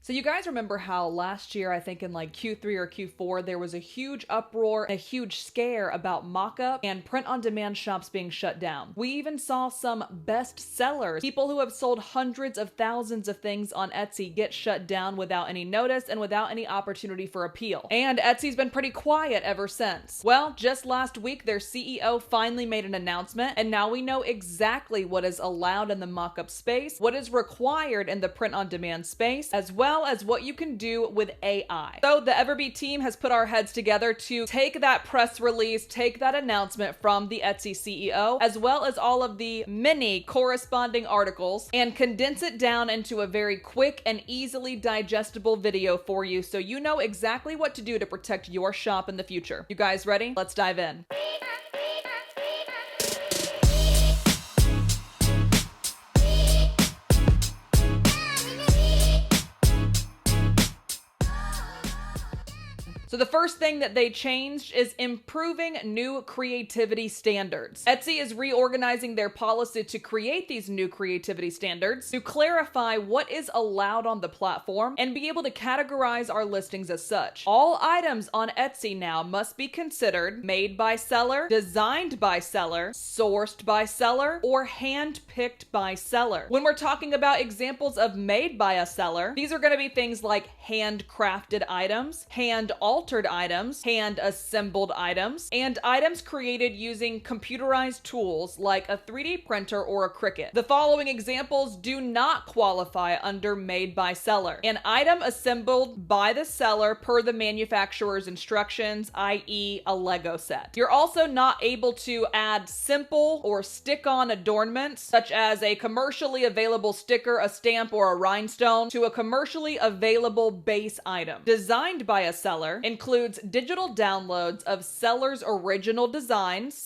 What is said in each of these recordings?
So you guys remember how last year, I think in like Q3 or Q4, there was a huge uproar, a huge scare about mockup and print-on-demand shops being shut down. We even saw some best sellers, people who have sold hundreds of thousands of things on Etsy, get shut down without any notice and without any opportunity for appeal. And Etsy's been pretty quiet ever since. Well, just last week, their CEO finally made an announcement, and now we know exactly what is allowed in the mockup space, what is required in the print-on-demand space, as well as what you can do with AI. So the Everbee team has put our heads together to take that press release, take that announcement from the Etsy CEO, as well as all of the many corresponding articles, and condense it down into a very quick and easily digestible video for you so you know exactly what to do to protect your shop in the future. You guys ready? Let's dive in. So the first thing that they changed is improving new creativity standards. Etsy is reorganizing their policy to create these new creativity standards to clarify what is allowed on the platform and be able to categorize our listings as such. All items on Etsy now must be considered made by seller, designed by seller, sourced by seller, or hand-picked by seller. When we're talking about examples of made by a seller, these are going to be things like handcrafted items, hand-altered items, hand-assembled items, and items created using computerized tools like a 3D printer or a Cricut. The following examples do not qualify under made by seller. An item assembled by the seller per the manufacturer's instructions, i.e. a Lego set. You're also not able to add simple or stick-on adornments, such as a commercially available sticker, a stamp, or a rhinestone, to a commercially available base item. Designed by a seller includes digital downloads of seller's original designs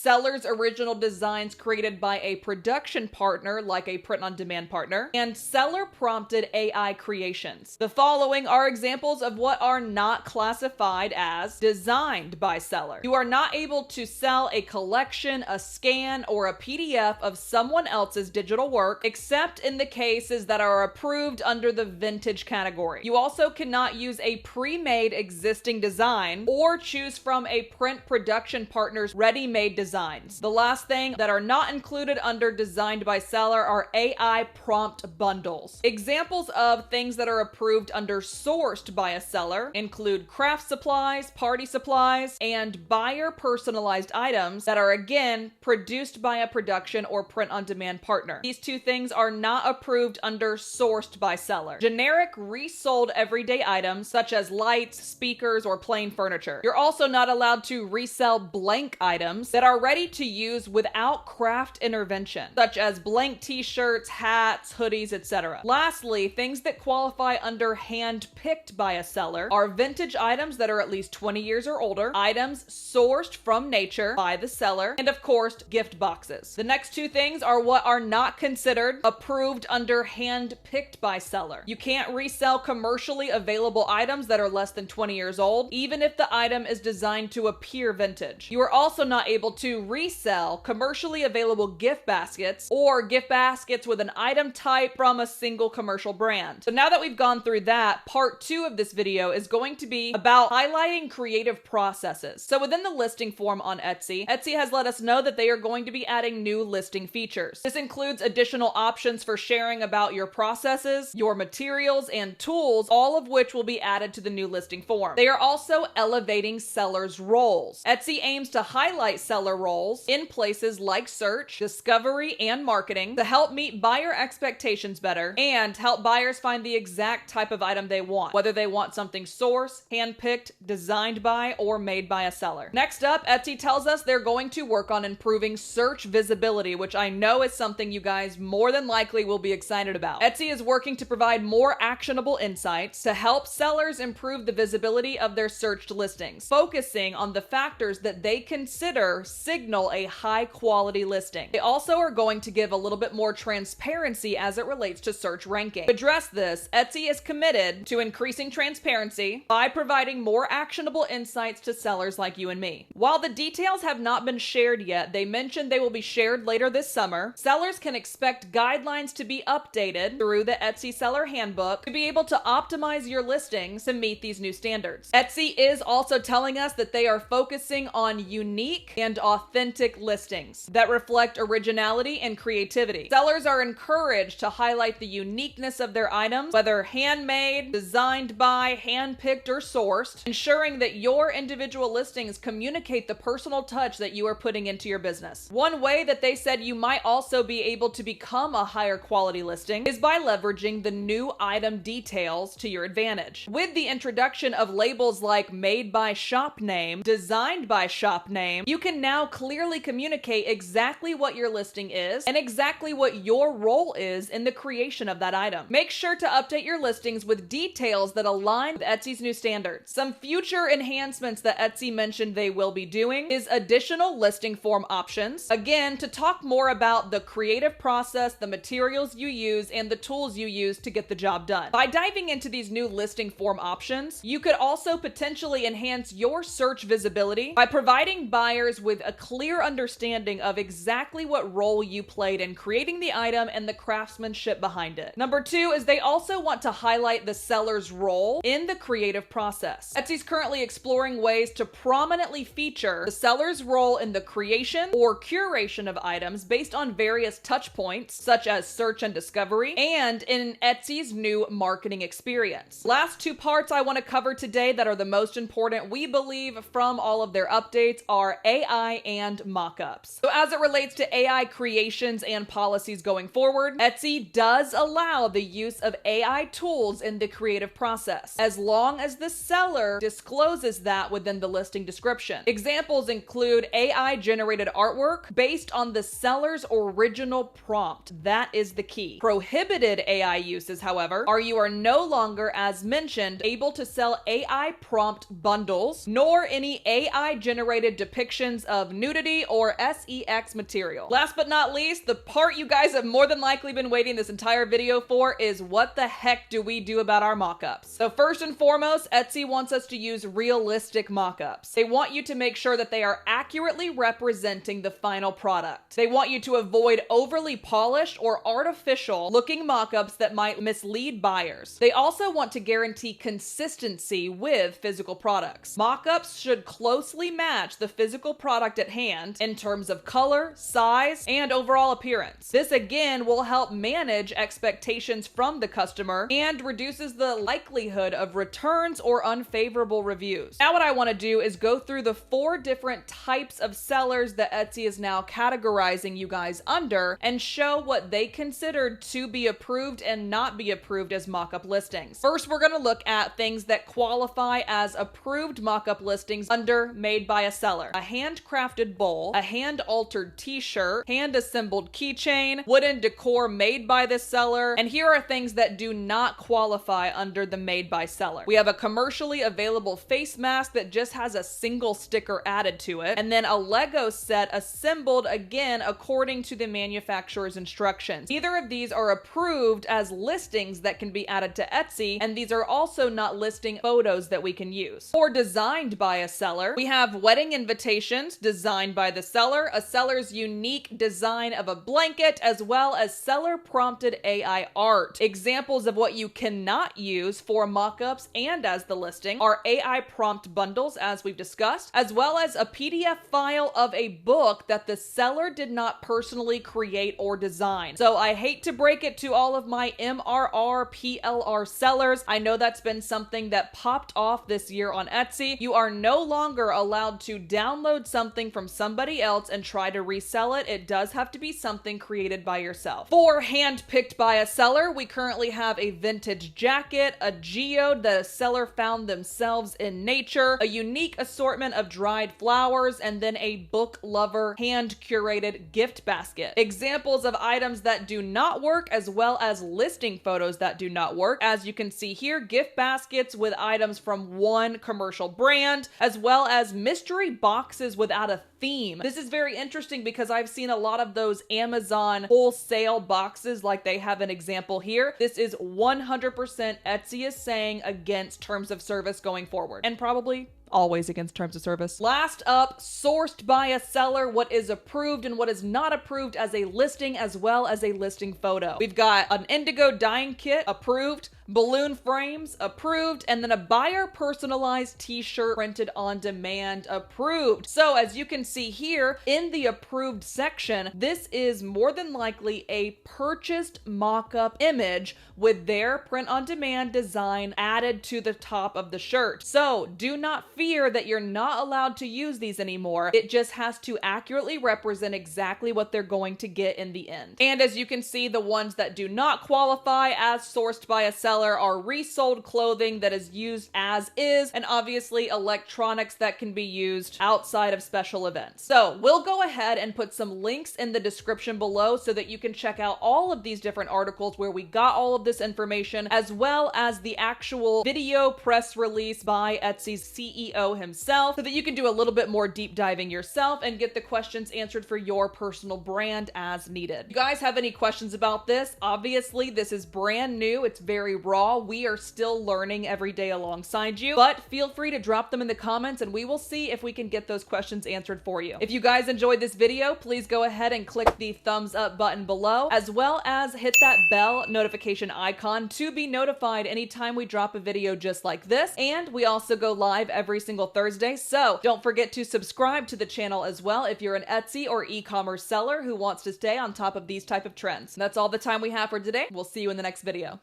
created by a production partner like a print-on-demand partner, and seller-prompted AI creations. The following are examples of what are not classified as designed by seller. You are not able to sell a collection, a scan, or a PDF of someone else's digital work, except in the cases that are approved under the vintage category. You also cannot use a pre-made existing design or choose from a print production partner's ready-made designs. The last thing that are not included under designed by seller are AI prompt bundles. Examples of things that are approved under sourced by a seller include craft supplies, party supplies, and buyer personalized items that are again produced by a production or print-on-demand partner. These two things are not approved under sourced by seller. Generic resold everyday items such as lights, speakers, or plain furniture. You're also not allowed to resell blank items that are ready to use without craft intervention, such as blank t-shirts, hats, hoodies, etc. Lastly, things that qualify under hand-picked by a seller are vintage items that are at least 20 years or older, items sourced from nature by the seller, and of course, gift boxes. The next two things are what are not considered approved under hand-picked by seller. You can't resell commercially available items that are less than 20 years old, even if the item is designed to appear vintage. You are also not able to resell commercially available gift baskets or gift baskets with an item type from a single commercial brand. So now that we've gone through that, part 2 of this video is going to be about highlighting creative processes. So within the listing form on Etsy, Etsy has let us know that they are going to be adding new listing features. This includes additional options for sharing about your processes, your materials, and tools, all of which will be added to the new listing form. They are also elevating sellers' roles. Etsy aims to highlight seller roles in places like search, discovery, and marketing to help meet buyer expectations better and help buyers find the exact type of item they want, whether they want something sourced, handpicked, designed by, or made by a seller. Next up, Etsy tells us they're going to work on improving search visibility, which I know is something you guys more than likely will be excited about. Etsy is working to provide more actionable insights to help sellers improve the visibility of their searched listings, focusing on the factors that they consider signal a high quality listing. They also are going to give a little bit more transparency as it relates to search ranking. To address this, Etsy is committed to increasing transparency by providing more actionable insights to sellers like you and me. While the details have not been shared yet, they mentioned they will be shared later this summer. Sellers can expect guidelines to be updated through the Etsy Seller Handbook to be able to optimize your listings to meet these new standards. Etsy is also telling us that they are focusing on unique and authentic listings that reflect originality and creativity. Sellers are encouraged to highlight the uniqueness of their items, whether handmade, designed by, handpicked, or sourced, ensuring that your individual listings communicate the personal touch that you are putting into your business. One way that they said you might also be able to become a higher quality listing is by leveraging the new item details to your advantage. With the introduction of labels like made by shop name, designed by shop name, you can now clearly communicate exactly what your listing is and exactly what your role is in the creation of that item. Make sure to update your listings with details that align with Etsy's new standards. Some future enhancements that Etsy mentioned they will be doing is additional listing form options. Again, to talk more about the creative process, the materials you use, and the tools you use to get the job done. By diving into these new listing form options, you could also potentially enhance your search visibility by providing buyers with a clear understanding of exactly what role you played in creating the item and the craftsmanship behind it. Number 2 is they also want to highlight the seller's role in the creative process. Etsy's currently exploring ways to prominently feature the seller's role in the creation or curation of items based on various touch points, such as search and discovery, and in Etsy's new marketing experience. Last 2 parts I want to cover today that are the most important, we believe, from all of their updates are AI and mockups. So as it relates to AI creations and policies going forward, Etsy does allow the use of AI tools in the creative process, as long as the seller discloses that within the listing description. Examples include AI-generated artwork based on the seller's original prompt. That is the key. Prohibited AI uses, however, are you are no longer, as mentioned, able to sell AI prompt bundles, nor any AI-generated depictions of nudity or sex material. Last but not least, the part you guys have more than likely been waiting this entire video for is what the heck do we do about our mockups? So first and foremost, Etsy wants us to use realistic mockups. They want you to make sure that they are accurately representing the final product. They want you to avoid overly polished or artificial looking mockups that might mislead buyers. They also want to guarantee consistency with physical products. Mockups should closely match the physical product at hand in terms of color, size, and overall appearance. This again will help manage expectations from the customer and reduces the likelihood of returns or unfavorable reviews. Now what I want to do is go through the 4 different types of sellers that Etsy is now categorizing you guys under and show what they considered to be approved and not be approved as mockup listings. First, we're going to look at things that qualify as approved mockup listings under made by a seller. A handcrafted bowl, a hand-altered t-shirt, hand-assembled keychain, wooden decor made by the seller, and here are things that do not qualify under the made by seller. We have a commercially available face mask that just has a single sticker added to it, and then a Lego set assembled again according to the manufacturer's instructions. Neither of these are approved as listings that can be added to Etsy, and these are also not listing photos that we can use. For designed by a seller, we have wedding invitations designed by the seller, a seller's unique design of a blanket, as well as seller prompted AI art. Examples of what you cannot use for mockups and as the listing are AI prompt bundles, as we've discussed, as well as a PDF file of a book that the seller did not personally create or design. So I hate to break it to all of my MRR, PLR sellers. I know that's been something that popped off this year on Etsy. You are no longer allowed to download something from somebody else and try to resell it. It does have to be something created by yourself. For hand-picked by a seller, we currently have a vintage jacket, a geode that a seller found themselves in nature, a unique assortment of dried flowers, and then a book lover hand-curated gift basket. Examples of items that do not work, as well as listing photos that do not work. As you can see here, gift baskets with items from one commercial brand, as well as mystery boxes without a theme. This is very interesting because I've seen a lot of those Amazon wholesale boxes like they have an example here. This is 100% Etsy is saying against terms of service going forward, and probably always against terms of service. Last up, sourced by a seller, what is approved and what is not approved as a listing, as well as a listing photo. We've got an indigo dyeing kit approved, balloon frames approved, and then a buyer personalized t-shirt printed on demand approved. So as you can see here in the approved section, this is more than likely a purchased mock-up image with their print on demand design added to the top of the shirt. So do not fear that you're not allowed to use these anymore. It just has to accurately represent exactly what they're going to get in the end. And as you can see, the ones that do not qualify as sourced by a seller are resold clothing that is used as is, and obviously electronics that can be used outside of special events. So we'll go ahead and put some links in the description below so that you can check out all of these different articles where we got all of this information, as well as the actual video press release by Etsy's CEO himself, so that you can do a little bit more deep diving yourself and get the questions answered for your personal brand as needed. You guys have any questions about this? Obviously, this is brand new. It's very raw. We are still learning every day alongside you, but feel free to drop them in the comments and we will see if we can get those questions answered for you. If you guys enjoyed this video, please go ahead and click the thumbs up button below, as well as hit that bell notification icon to be notified anytime we drop a video just like this. And we also go live every single Thursday, so don't forget to subscribe to the channel as well if you're an Etsy or e-commerce seller who wants to stay on top of these type of trends. And that's all the time we have for today. We'll see you in the next video.